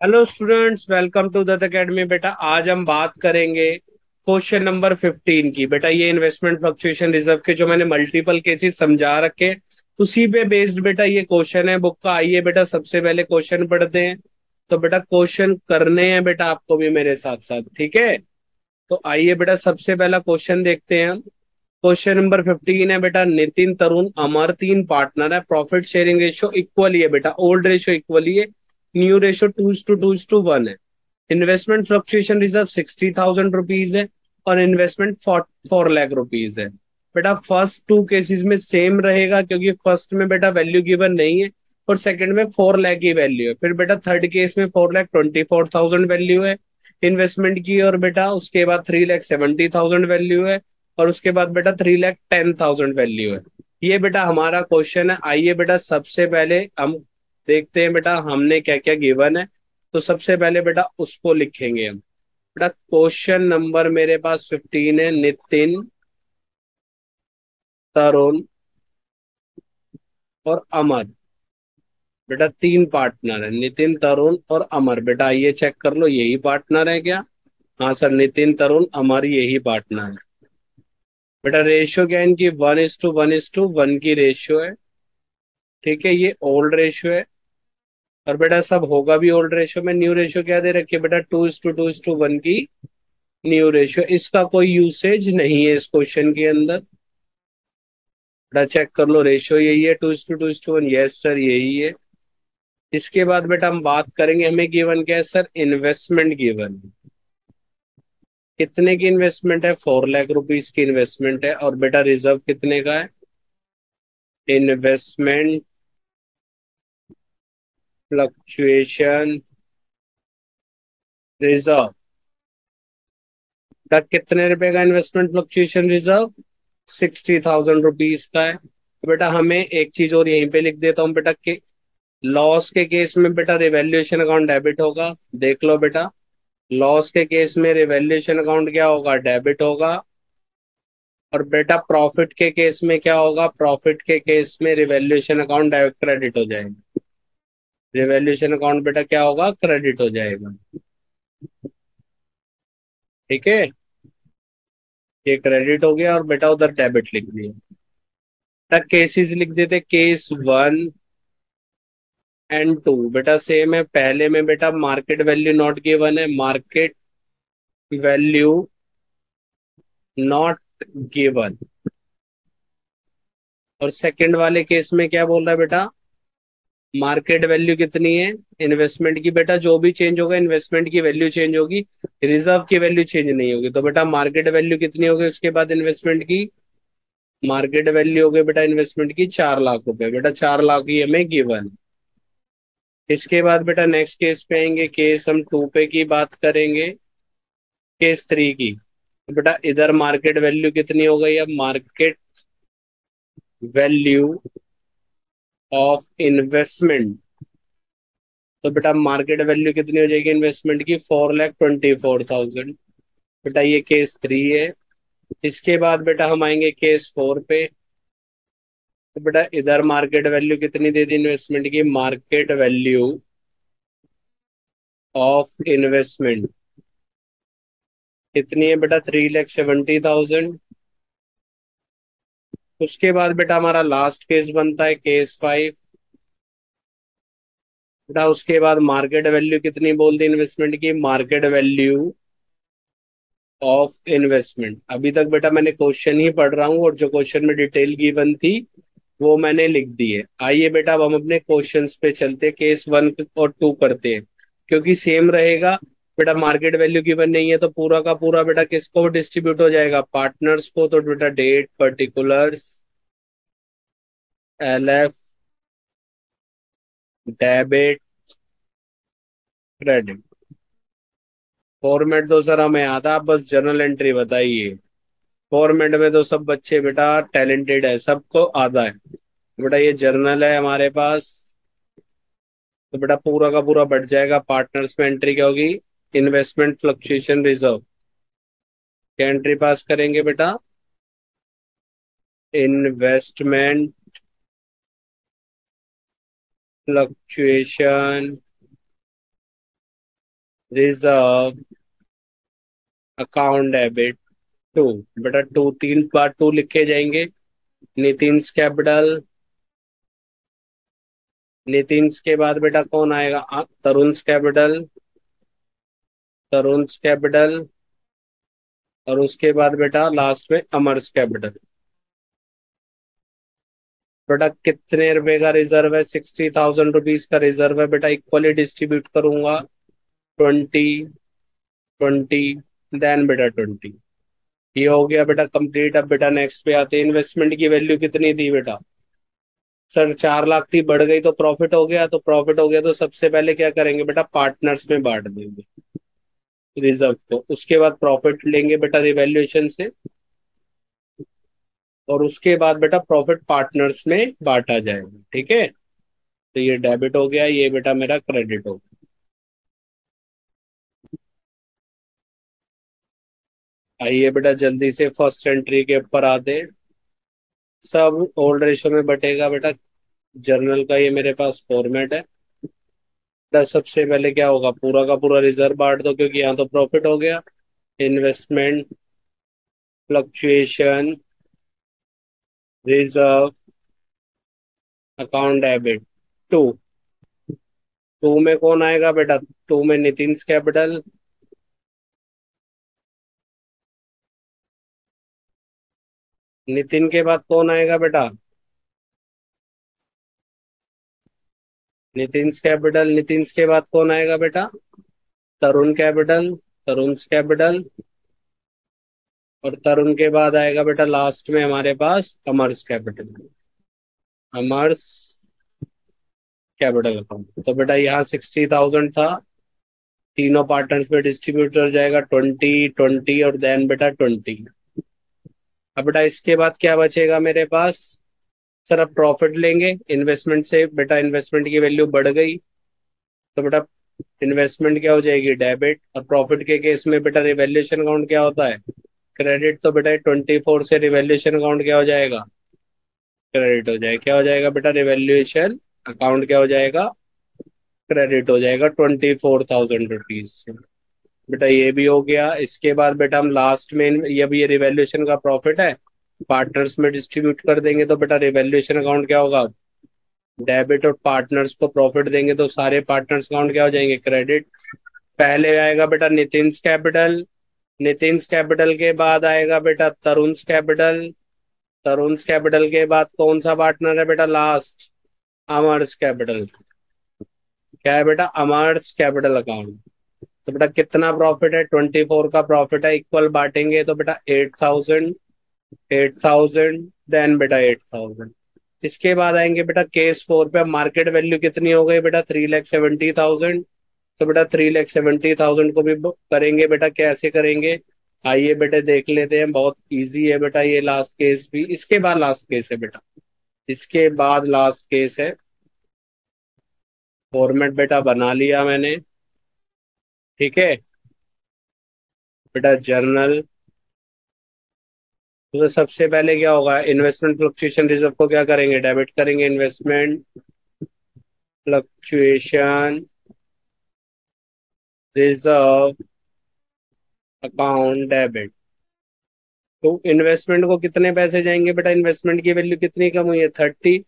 Hello students, welcome to the academy. बेटा आज हम बात करेंगे क्वेश्चन नंबर 15 की। बेटा ये इन्वेस्टमेंट फ्लक्चुएशन रिजर्व के जो मैंने मल्टीपल केसेस समझा रखे, उसी पे बेस्ड बेटा ये क्वेश्चन है बुक का। आइए बेटा सबसे पहले क्वेश्चन पढ़ते हैं। तो बेटा क्वेश्चन करने हैं बेटा आपको भी मेरे साथ साथ, ठीक है। तो आइए बेटा सबसे पहला क्वेश्चन देखते हैं हम। क्वेश्चन नंबर 15 है बेटा, नितिन तरुण अमर तीन पार्टनर है। प्रॉफिट शेयरिंग रेशियो इक्वली है बेटा, ओल्ड रेशियो इक्वली है, न्यू रेशियो 2:1 है। इन्वेस्टमेंट फ्लक्चुएशन रिजर्व 60,000 रुपीज है और इन्वेस्टमेंट 4 लाख रुपीज है। बेटा फर्स्ट टू केसेस में सेम रहेगा, क्योंकि फर्स्ट में बेटा वैल्यू गिवन नहीं है और सेकंड में 4 लाख की वैल्यू है। फिर बेटा थर्ड केस में 4,24,000 वैल्यू है इन्वेस्टमेंट की, और बेटा उसके बाद 3,70,000 वैल्यू है, और उसके बाद बेटा 3,10,000 वैल्यू है। ये बेटा हमारा क्वेश्चन है। आइए बेटा सबसे पहले हम देखते हैं बेटा हमने क्या क्या गिवन है। तो सबसे पहले बेटा उसको लिखेंगे हम। बेटा क्वेश्चन नंबर मेरे पास 15 है, नितिन तरुण और अमर। बेटा तीन पार्टनर है, नितिन तरुण और अमर। बेटा ये चेक कर लो, यही पार्टनर है क्या? हाँ सर, नितिन तरुण अमर यही पार्टनर है। बेटा रेशियो क्या है इनकी? 1:1:1 की रेशियो है, ठीक है। ये ओल्ड रेशियो है, और बेटा सब होगा भी ओल्ड रेशियो में। न्यू रेशियो क्या दे रखी है बेटा? 2:2:1 की न्यू रेशियो। इसका कोई यूसेज नहीं है इस क्वेश्चन के अंदर। बेटा चेक कर लो, रेशियो यही है 2:2:1। यस सर यही है। इसके बाद बेटा हम बात करेंगे, हमें गिवन क्या है सर? Investment given. कितने की इन्वेस्टमेंट है? 4 लाख रुपीज की इन्वेस्टमेंट है। और बेटा रिजर्व कितने का है? इन्वेस्टमेंट फ्लक्चुएशन रिजर्व का कितने रुपए का इन्वेस्टमेंट फ्लक्चुएशन रिजर्व? 60,000 रुपीज का है। तो बेटा हमें एक चीज और यहीं पे लिख देता हूँ बेटा कि लॉस के केस में बेटा रिवैल्यूएशन अकाउंट डेबिट होगा। देख लो बेटा, लॉस के केस में रिवैल्यूएशन अकाउंट क्या होगा? डेबिट होगा। और बेटा प्रॉफिट के केस में क्या होगा? प्रॉफिट के केस में रिवैल्यूएशन अकाउंट क्रेडिट हो जाएगा। रिवैल्यूएशन अकाउंट बेटा क्या होगा? क्रेडिट हो जाएगा, ठीक है। ये क्रेडिट हो गया और बेटा उधर डेबिट लिख दिया। बेटा केसेस लिख देते, केस 1 एंड 2। बेटा सेम है, पहले में बेटा मार्केट वैल्यू नॉट गिवन है, मार्केट वैल्यू नॉट गिवन। और सेकंड वाले केस में क्या बोल रहा है बेटा? मार्केट वैल्यू कितनी है इन्वेस्टमेंट की? बेटा जो भी चेंज होगा इन्वेस्टमेंट की वैल्यू चेंज होगी, रिजर्व की वैल्यू चेंज नहीं होगी। तो बेटा मार्केट वैल्यू कितनी होगी उसके बाद इन्वेस्टमेंट की? मार्केट वैल्यू हो गई बेटा इन्वेस्टमेंट की 4 लाख रुपए। बेटा 4 लाख ही हमें गिवन। इसके बाद बेटा नेक्स्ट केस पे आएंगे, केस हम 2 पे की बात करेंगे, केस 3 की। तो बेटा इधर मार्केट वैल्यू कितनी हो गई? अब मार्केट वैल्यू ऑफ इन्वेस्टमेंट। तो बेटा मार्केट वैल्यू कितनी हो जाएगी इन्वेस्टमेंट की? 4,24,000। बेटा ये केस 3 है। इसके बाद बेटा हम आएंगे केस 4 पे। तो बेटा इधर मार्केट वैल्यू कितनी दे दी इन्वेस्टमेंट की? मार्केट वैल्यू ऑफ इन्वेस्टमेंट कितनी है बेटा? 3,70,000। उसके बाद बेटा हमारा लास्ट केस बनता है केस 5। बेटा उसके बाद मार्केट वैल्यू कितनी बोल दी इन्वेस्टमेंट की? Market value of investment. अभी तक बेटा मैंने क्वेश्चन ही पढ़ रहा हूँ, और जो क्वेश्चन में डिटेल गिवन थी वो मैंने लिख दी है। आइए बेटा अब हम अपने क्वेश्चंस पे चलते हैं, केस 1 और 2 करते हैं, क्योंकि सेम रहेगा। बेटा मार्केट वैल्यू गिवन नहीं है तो पूरा का पूरा बेटा किसको डिस्ट्रीब्यूट हो जाएगा? पार्टनर्स को। तो बेटा date, particulars, LF, debit, credit. Format तो सर हमें आता, आप बस जर्नल एंट्री बताइए। फॉर्मेट में तो सब बच्चे बेटा टैलेंटेड है, सबको आता है। बेटा ये जर्नल है हमारे पास। तो बेटा पूरा का पूरा बढ़ जाएगा। पार्टनर्स में एंट्री क्या होगी? Investment fluctuation reserve. क्या एंट्री पास करेंगे बेटा? Investment fluctuation reserve account debit to. बेटा टू, 3 बार टू लिखे जाएंगे। नितिन्स कैपिटल। नितिन्स के बाद बेटा कौन आएगा? तरुण्स कैपिटल। तरुण्स कैपिटल। और उसके बाद बेटा लास्ट में अमर्स कैपिटल। बेटा कितने रुपए का रिजर्व है? 60,000 रुपीज का रिजर्व है बेटा। इक्वली डिस्ट्रीब्यूट करूंगा। 20, 20, देन बेटा 20। ये हो गया बेटा कंप्लीट। अब बेटा नेक्स्ट पे आते हैं। इन्वेस्टमेंट की वैल्यू कितनी थी बेटा? सर 4 लाख थी, बढ़ गई तो प्रॉफिट हो गया। तो प्रॉफिट हो गया तो सबसे पहले क्या करेंगे बेटा? पार्टनर्स में बांट देंगे रिजर्व को। उसके बाद प्रॉफिट लेंगे बेटा रिवैल्यूएशन से। और उसके बाद बेटा प्रॉफिट पार्टनर्स में बांटा जाएगा। ठीक है। तो ये डेबिट हो गया, ये बेटा मेरा क्रेडिट हो गया। आइए बेटा जल्दी से फर्स्ट एंट्री के ऊपर आते हैं। सब ओल्ड रेशो में बटेगा बेटा। जर्नल का ये मेरे पास फॉर्मेट है। बेटा सबसे पहले क्या होगा? पूरा का पूरा रिजर्व बांट दो, क्योंकि यहाँ तो प्रॉफिट हो गया। Investment fluctuation reserve account debit to. To में कौन आएगा बेटा? टू में नितिन्स कैपिटल। नितिन के बाद कौन आएगा बेटा? नितिन्स कैपिटल। नितिन्स के बाद कौन आएगा बेटा? तरुण कैपिटल। तरुण्स कैपिटल। और तरुण के बाद आएगा बेटा लास्ट में हमारे पास अमर्स कैपिटल। अमर्स capital account. तो बेटा यहाँ 60,000 था। तीनों पार्टनर्स में डिस्ट्रीब्यूट हो जाएगा। 20, 20 और देन बेटा 20। अब बेटा इसके बाद क्या बचेगा मेरे पास? सर अब प्रॉफिट लेंगे इन्वेस्टमेंट से। बेटा इन्वेस्टमेंट की वैल्यू बढ़ गई तो बेटा इन्वेस्टमेंट क्या हो जाएगी? डेबिट। और प्रॉफिट के केस में बेटा रिवैल्यूएशन अकाउंट क्या होता है? क्रेडिट। तो बेटा 24 से रिवैल्यूएशन अकाउंट क्या हो जाएगा? क्रेडिट हो जाएगा। क्या हो जाएगा बेटा? रिवैल्यूएशन अकाउंट क्या हो जाएगा? क्रेडिट हो जाएगा 24,000 रुपीज। बेटा ये भी हो गया। इसके बाद बेटा हम लास्ट में ये भी, ये रिवैल्यूएशन का प्रॉफिट है, पार्टनर्स में डिस्ट्रीब्यूट कर देंगे। तो बेटा रिवैल्यूएशन अकाउंट क्या होगा? डेबिट। और पार्टनर्स को प्रॉफिट देंगे तो सारे पार्टनर्स अकाउंट क्या हो जाएंगे? क्रेडिट। पहले आएगा बेटा नितिन्स कैपिटल। नितिन्स कैपिटल के बाद आएगा बेटा तरुण्स कैपिटल। तरुण्स कैपिटल के बाद कौन सा पार्टनर है बेटा लास्ट? अमर्स कैपिटल। क्या है बेटा? अमर्स कैपिटल अकाउंट। तो बेटा कितना प्रॉफिट है? 24 का प्रॉफिट है। इक्वल बांटेंगे तो बेटा 8,000, 8,000, देन बेटा 8,000। इसके बाद आएंगे बेटा केस 4 पे। मार्केट वैल्यू कितनी हो गई बेटा? 3,70,000। तो बेटा 3,70,000 को भी करेंगे बेटा। कैसे करेंगे? आइए बेटा देख लेते हैं। बहुत इजी है बेटा ये लास्ट केस भी। इसके बाद लास्ट केस है बेटा। इसके बाद लास्ट केस है। फॉर्मेट बेटा बना लिया मैंने। ठीक है बेटा। जर्नल। तो सबसे पहले क्या होगा? इन्वेस्टमेंट फ्लक्चुएशन रिजर्व को क्या करेंगे? डेबिट करेंगे। Investment fluctuation reserve account debit. तो इन्वेस्टमेंट को कितने पैसे जाएंगे बेटा? इन्वेस्टमेंट की वैल्यू कितनी कम हुई है? 30।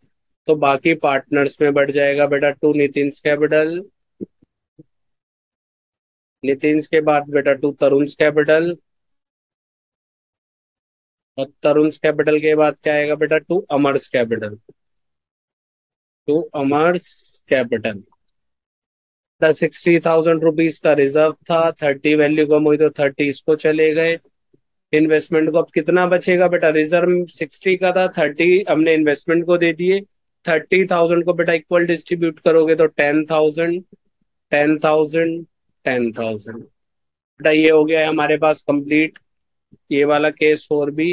तो बाकी पार्टनर्स में बढ़ जाएगा बेटा। To नितिन्स capital. नितिन्स के बाद बेटा टू तरुण्स कैपिटल। और तरुण्स कैपिटल के बाद क्या आएगा बेटा? To Amar's capital. To Amar's capital. 60,000 rupees का रिजर्व था। 30 वैल्यू कम हुई तो 30 इसको चले गए। इन्वेस्टमेंट को अब कितना बचेगा बेटा? रिजर्व 60 का था, 30 हमने इन्वेस्टमेंट को दे दिए। 30,000 को बेटा इक्वल डिस्ट्रीब्यूट करोगे तो 10,000, 10,000, 10,000। बेटा ये हो गया है हमारे पास कंप्लीट ये वाला केस 4 भी।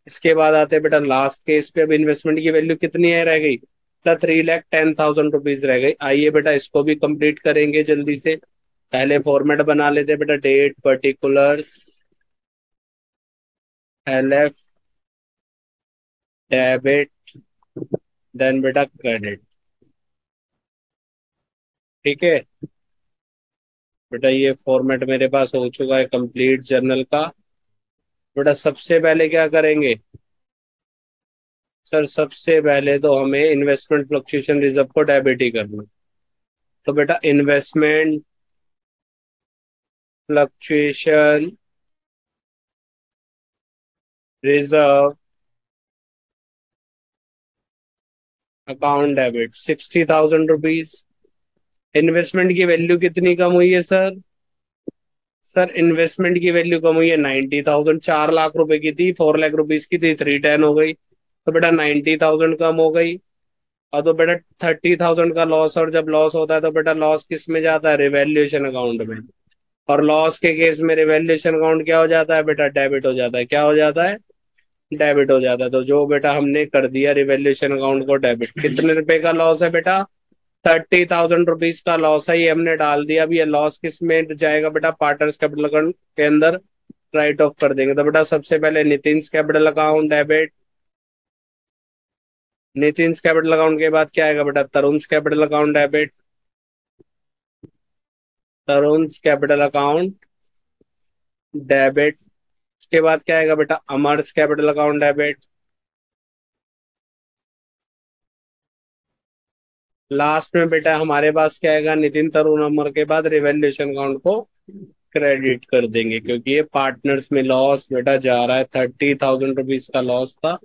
इसके बाद आते हैं बेटा लास्ट केस पे। अब इन्वेस्टमेंट की वैल्यू कितनी है रह गई? 3,10,000 रुपीज रह गई। आइए बेटा इसको भी कंप्लीट करेंगे जल्दी से। पहले फॉर्मेट बना लेते हैं बेटा। Date particulars LF debit then बेटा क्रेडिट। ठीक है। बेटा ये फॉर्मेट मेरे पास हो चुका है कंप्लीट जर्नल का। बेटा सबसे पहले क्या करेंगे सर, सबसे पहले तो हमें इन्वेस्टमेंट फ्लक्चुएशन रिजर्व को डेबिट ही करना। तो बेटा investment fluctuation reserve account debit 60,000 rupees. Investment की वैल्यू कितनी कम हुई है सर? सर इन्वेस्टमेंट की वैल्यू कम हुई है 90,000। 4 लाख रुपए की थी, 4 लाख रुपीज की थी, 310 हो गई। तो बेटा 90,000 कम हो गई। और तो बेटा 30,000 का लॉस, और जब लॉस होता है तो बेटा लॉस किस में जाता है? रिवैल्यूएशन अकाउंट में। और लॉस के केस में रिवैल्यूएशन अकाउंट क्या हो जाता है बेटा? डेबिट हो जाता है। क्या हो जाता है? डेबिट हो जाता है। तो जो बेटा हमने कर दिया रिवैल्यूएशन अकाउंट को डेबिट। कितने रुपए का लॉस है बेटा? 30,000 रुपीज का लॉस है, ये हमने डाल दिया। अब ये लॉस किस में जाएगा बेटा? पार्टनर्स कैपिटल अकाउंट के अंदर राइट ऑफ कर देंगे। तो बेटा सबसे पहले Nitin capital account debit. Nitin capital account के बाद क्या आएगा बेटा? तरुण कैपिटल अकाउंट डेबिट। तरुण कैपिटल अकाउंट डेबिट। उसके बाद क्या आएगा बेटा? अमर्स कैपिटल अकाउंट डेबिट। लास्ट में बेटा हमारे पास क्या आएगा? नितिन तरुण अमर के बाद रिवैल्यूएशन अकाउंट को क्रेडिट कर देंगे, क्योंकि ये पार्टनर्स में लॉस बेटा जा रहा है। 30,000 रुपीज का लॉस था,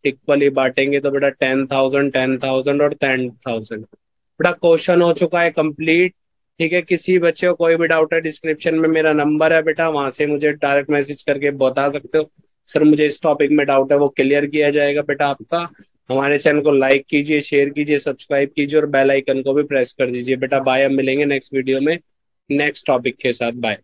इक्वली बांटेंगे तो बेटा 10,000, 10,000 और 10,000। बेटा क्वेश्चन हो चुका है कंप्लीट। ठीक है, किसी बच्चे को कोई भी डाउट है डिस्क्रिप्शन में मेरा नंबर है बेटा, वहां से मुझे डायरेक्ट मैसेज करके बता सकते हो सर मुझे इस टॉपिक में डाउट है, वो क्लियर किया जाएगा बेटा आपका। हमारे चैनल को लाइक कीजिए, शेयर कीजिए, सब्सक्राइब कीजिए और बेल आइकन को भी प्रेस कर दीजिए बेटा। बाय, अब मिलेंगे नेक्स्ट वीडियो में नेक्स्ट टॉपिक के साथ। बाय।